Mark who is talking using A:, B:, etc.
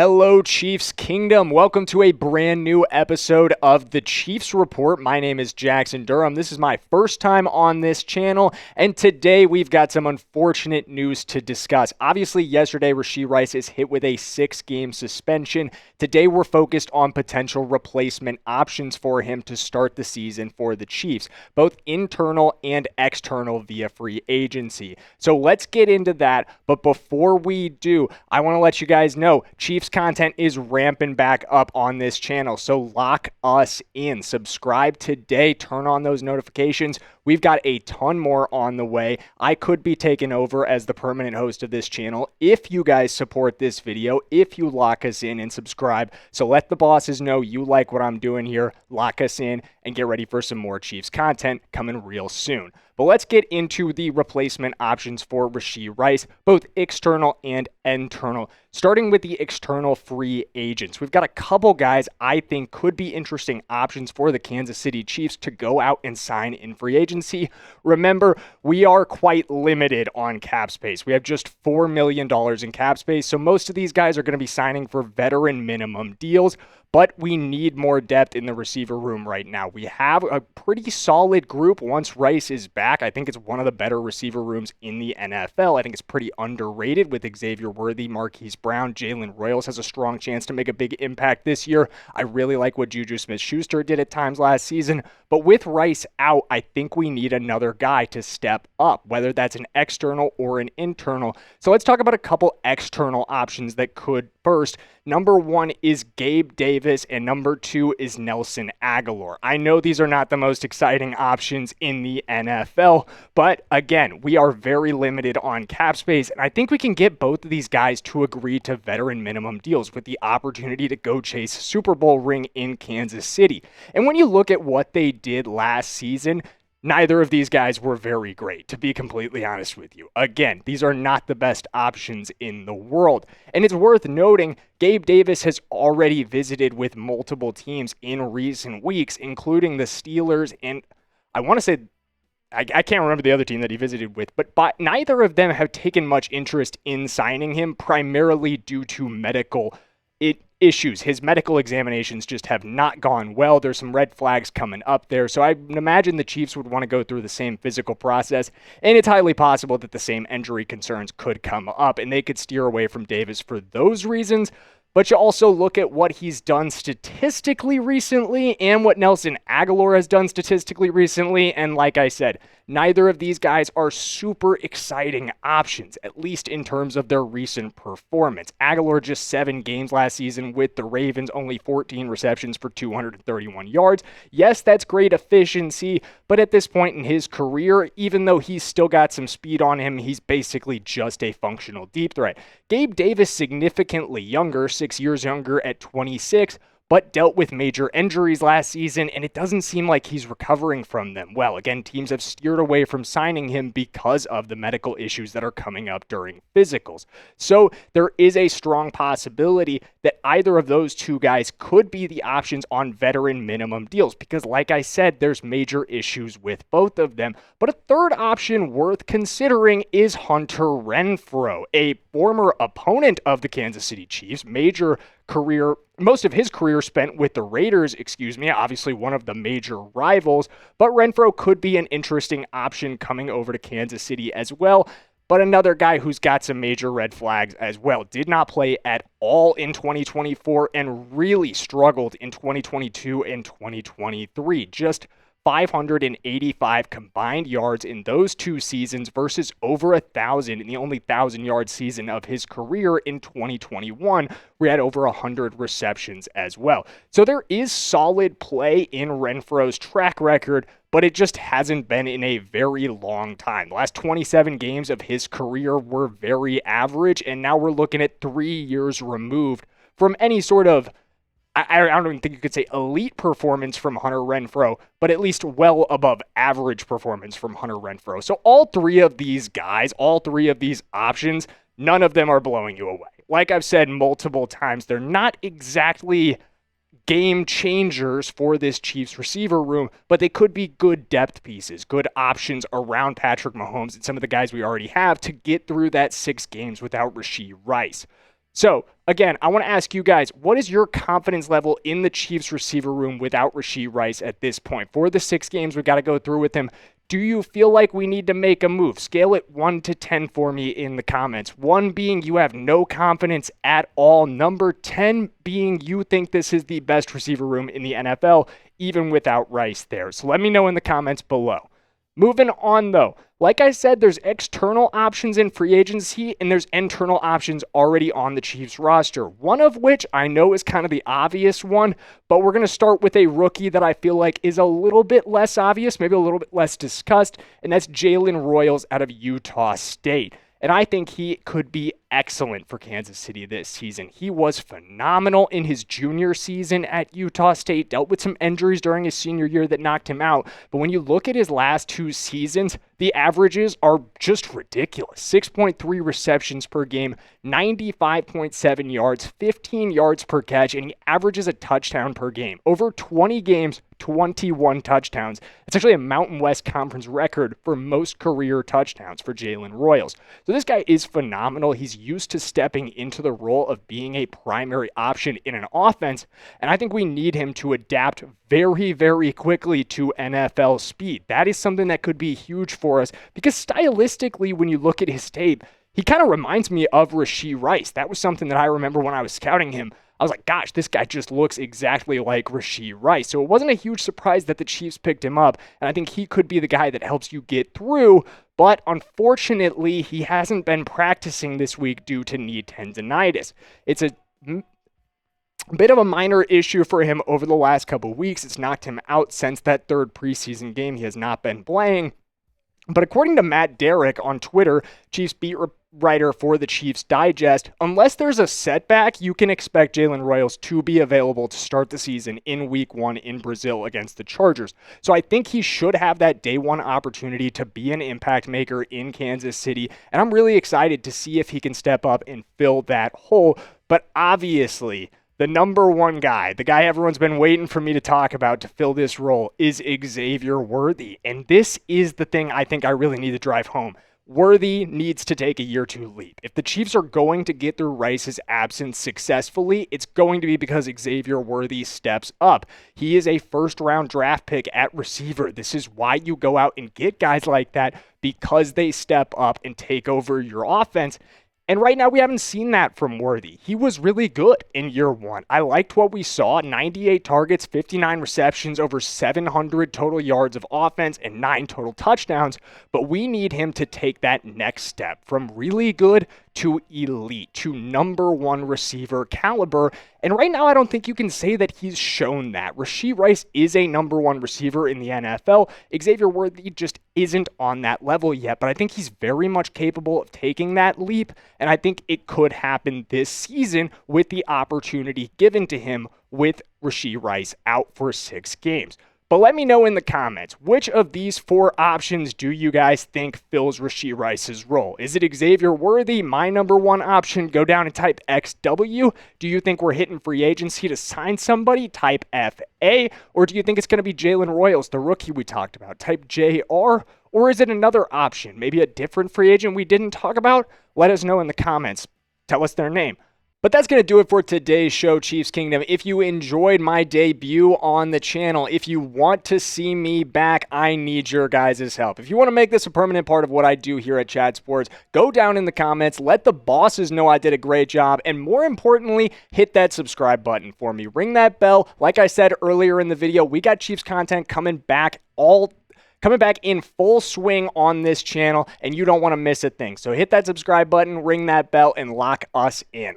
A: Hello, Chiefs Kingdom. Welcome to a brand new episode of the Chiefs Report. My name is Jackson Durham. This is my first time on this channel, and today we've got some unfortunate news to discuss. Obviously, yesterday, Rashee Rice is hit with a 6-game suspension. Today, we're focused on potential replacement options for him to start the season for the Chiefs, both internal and external via free agency. So let's get into that, but before we do, I want to let you guys know, Chiefs content is ramping back up on this channel, so lock us in. Subscribe today, turn on those notifications. We've got a ton more on the way. I could be taking over as the permanent host of this channel if you guys support this video, if you lock us in and subscribe. So let the bosses know you like what I'm doing here, lock us in, and get ready for some more Chiefs content coming real soon. But let's get into the replacement options for Rashee Rice, both external and internal. Starting with the external free agents, we've got a couple guys I think could be interesting options for the Kansas City Chiefs to go out and sign in free agency. Remember, we are quite limited on cap space. We have just $4 million in cap space, so most of these guys are going to be signing for veteran minimum deals. But we need more depth in the receiver room right now. We have a pretty solid group once Rice is back. I think it's one of the better receiver rooms in the NFL. I think it's pretty underrated with Xavier Worthy, Marquise Brown. Jalen Royals has a strong chance to make a big impact this year. I really like what Juju Smith-Schuster did at times last season. But with Rice out, I think we need another guy to step up, whether that's an external or an internal. So let's talk about a couple external options that could burst. Number one is Gabe Davis, and number two is Nelson Agholor. I know these are not the most exciting options in the NFL, but again, we are very limited on cap space, and I think we can get both of these guys to agree to veteran minimum deals with the opportunity to go chase a Super Bowl ring in Kansas City. And when you look at what they did last season, neither of these guys were very great, to be completely honest with you. Again, these are not the best options in the world. And it's worth noting, Gabe Davis has already visited with multiple teams in recent weeks, including the Steelers, and I want to say, I can't remember the other team that he visited with, but neither of them have taken much interest in signing him, primarily due to medical issues. His medical examinations just have not gone well. There's some red flags coming up there. So I imagine the Chiefs would want to go through the same physical process, and it's highly possible that the same injury concerns could come up, and they could steer away from Davis for those reasons. But you also look at what he's done statistically recently and what Nelson Agholor has done statistically recently. And like I said, neither of these guys are super exciting options, at least in terms of their recent performance. Agholor just 7 games last season with the Ravens, only 14 receptions for 231 yards. Yes, that's great efficiency, but at this point in his career, even though he's still got some speed on him, he's basically just a functional deep threat. Gabe Davis, significantly younger, 6 years younger at 26, but dealt with major injuries last season, and it doesn't seem like he's recovering from them well. Again, teams have steered away from signing him because of the medical issues that are coming up during physicals. So there is a strong possibility that either of those two guys could be the options on veteran minimum deals, because like I said, there's major issues with both of them. But a third option worth considering is Hunter Renfrow, a former opponent of the Kansas City Chiefs, most of his career spent with the Raiders, obviously one of the major rivals, but Renfrow could be an interesting option coming over to Kansas City as well. But another guy who's got some major red flags as well. Did not play at all in 2024 and really struggled in 2022 and 2023. Just 585 combined yards in those 2 seasons versus over 1,000 in the only 1,000-yard season of his career in 2021. We had over 100 receptions as well. So there is solid play in Renfrow's track record, but it just hasn't been in a very long time. The last 27 games of his career were very average, and now we're looking at 3 years removed from any sort of, I don't even think you could say elite performance from Hunter Renfrow, but at least well above average performance from Hunter Renfrow. So all 3 of these guys, all 3 of these options, none of them are blowing you away. Like I've said multiple times, they're not exactly game changers for this Chiefs receiver room, but they could be good depth pieces, good options around Patrick Mahomes and some of the guys we already have to get through that 6 games without Rashee Rice. So, again, I want to ask you guys, what is your confidence level in the Chiefs receiver room without Rashee Rice at this point? For the 6 games we've got to go through with him, do you feel like we need to make a move? Scale it 1 to 10 for me in the comments. 1 being you have no confidence at all. Number 10 being you think this is the best receiver room in the NFL, even without Rice there. So let me know in the comments below. Moving on, though, like I said, there's external options in free agency and there's internal options already on the Chiefs roster. One of which I know is kind of the obvious one, but we're going to start with a rookie that I feel like is a little bit less obvious, maybe a little bit less discussed, and that's Jalen Royals out of Utah State. And I think he could be excellent for Kansas City this season. He was phenomenal in his junior season at Utah State, dealt with some injuries during his senior year that knocked him out. But when you look at his last 2 seasons, the averages are just ridiculous. 6.3 receptions per game, 95.7 yards, 15 yards per catch, and he averages a touchdown per game. Over 20 games, 21 touchdowns. It's actually a Mountain West Conference record for most career touchdowns for Jalen Royals. So this guy is phenomenal. He's used to stepping into the role of being a primary option in an offense, and I think we need him to adapt very, very quickly to NFL speed. That is something that could be huge for us because stylistically, when you look at his tape, he kind of reminds me of Rashee Rice. That was something that I remember when I was scouting him. I was like, gosh, this guy just looks exactly like Rashee Rice. So it wasn't a huge surprise that the Chiefs picked him up, and I think he could be the guy that helps you get through. But unfortunately, he hasn't been practicing this week due to knee tendonitis. It's a bit of a minor issue for him over the last couple weeks. It's knocked him out since that 3rd preseason game. He has not been playing. But according to Matt Derrick on Twitter, Chiefs beat writer for the Chiefs Digest, unless there's a setback, you can expect Jalen Royals to be available to start the season in week 1 in Brazil against the Chargers. So I think he should have that day 1 opportunity to be an impact maker in Kansas City, and I'm really excited to see if he can step up and fill that hole. But obviously, the number 1 guy, the guy everyone's been waiting for me to talk about to fill this role, is Xavier Worthy. And this is the thing I think I really need to drive home. Worthy needs to take a year 2 leap. If the Chiefs are going to get through Rice's absence successfully, it's going to be because Xavier Worthy steps up. He is a 1st-round draft pick at receiver. This is why you go out and get guys like that, because they step up and take over your offense. And right now, we haven't seen that from Worthy. He was really good in year 1. I liked what we saw. 98 targets, 59 receptions, over 700 total yards of offense, and 9 total touchdowns. But we need him to take that next step from really good to elite, to number 1 receiver caliber. And right now, I don't think you can say that he's shown that. Rashee Rice is a number 1 receiver in the NFL. Xavier Worthy just isn't on that level yet, but I think he's very much capable of taking that leap, and I think it could happen this season with the opportunity given to him with Rashee Rice out for 6 games. But let me know in the comments, which of these 4 options do you guys think fills Rashee Rice's role? Is it Xavier Worthy, my number 1 option? Go down and type XW. Do you think we're hitting free agency to sign somebody? Type FA. Or do you think it's going to be Jalen Royals, the rookie we talked about? Type JR. Or is it another option? Maybe a different free agent we didn't talk about? Let us know in the comments. Tell us their name. But that's going to do it for today's show, Chiefs Kingdom. If you enjoyed my debut on the channel, if you want to see me back, I need your guys' help. If you want to make this a permanent part of what I do here at Chat Sports, go down in the comments, let the bosses know I did a great job, and more importantly, hit that subscribe button for me. Ring that bell. Like I said earlier in the video, we got Chiefs content coming back in full swing on this channel, and you don't want to miss a thing. So hit that subscribe button, ring that bell, and lock us in.